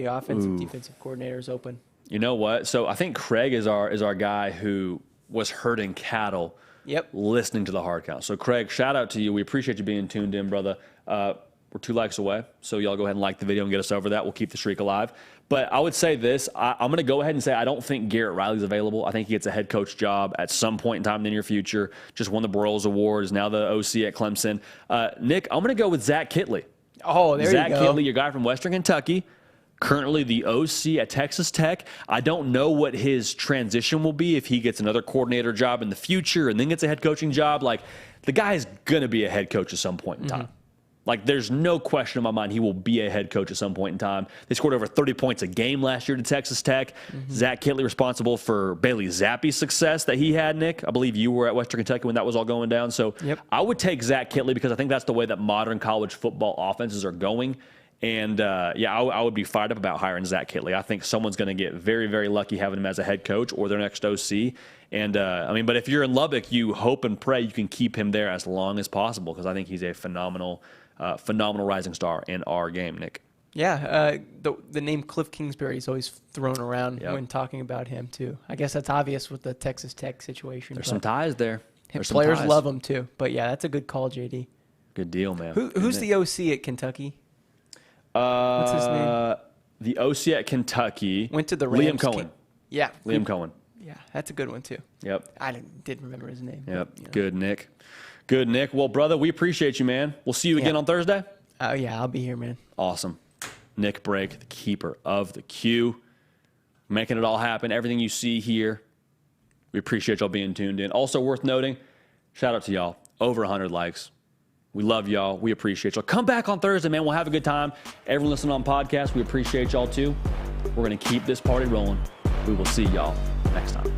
offensive defensive coordinator is open. You know what? So I think Craig is our guy who was herding cattle. Yep. Listening to the hard count. So Craig, shout out to you. We appreciate you being tuned in, brother. We're 2 likes away, so y'all go ahead and like the video and get us over that. We'll keep the streak alive. But I would say this. I'm going to go ahead and say I don't think Garrett Riley's available. I think he gets a head coach job at some point in time in the near future. Just won the Broyles Award, is now the OC at Clemson. Nick, I'm going to go with Zach Kittley. Oh, there Zach you go. Kittley, your guy from Western Kentucky, currently the OC at Texas Tech. I don't know what his transition will be if he gets another coordinator job in the future and then gets a head coaching job. Like, the guy's going to be a head coach at some point in time. Like, there's no question in my mind he will be a head coach at some point in time. They scored over 30 points a game last year to Texas Tech. Zach Kittley responsible for Bailey Zappe's success that he had, Nick. I believe you were at Western Kentucky when that was all going down. So I would take Zach Kittley because I think that's the way that modern college football offenses are going. And, I would be fired up about hiring Zach Kittley. I think someone's going to get very, very lucky having him as a head coach or their next OC. And, but if you're in Lubbock, you hope and pray you can keep him there as long as possible because I think he's a phenomenal rising star in our game, Nick. Yeah, the name Cliff Kingsbury is always thrown around when talking about him, too. I guess that's obvious with the Texas Tech situation. There's some ties there. Players love him, too. But, yeah, that's a good call, JD. Good deal, man. Who's the OC at Kentucky? What's his name? The OC at Kentucky. Went to the Rams. Liam Cohen. Yeah. Liam Cohen. Yeah, that's a good one, too. Yep. I didn't remember his name. Yep. But, Good, Nick. Good, Nick. Well, brother, we appreciate you, man. We'll see you again on Thursday. Oh, yeah, I'll be here, man. Awesome. Nick Brake, the keeper of the Q, making it all happen. Everything you see here, we appreciate y'all being tuned in. Also worth noting, shout out to y'all. Over 100 likes. We love y'all. We appreciate y'all. Come back on Thursday, man. We'll have a good time. Everyone listening on podcast, we appreciate y'all too. We're going to keep this party rolling. We will see y'all next time.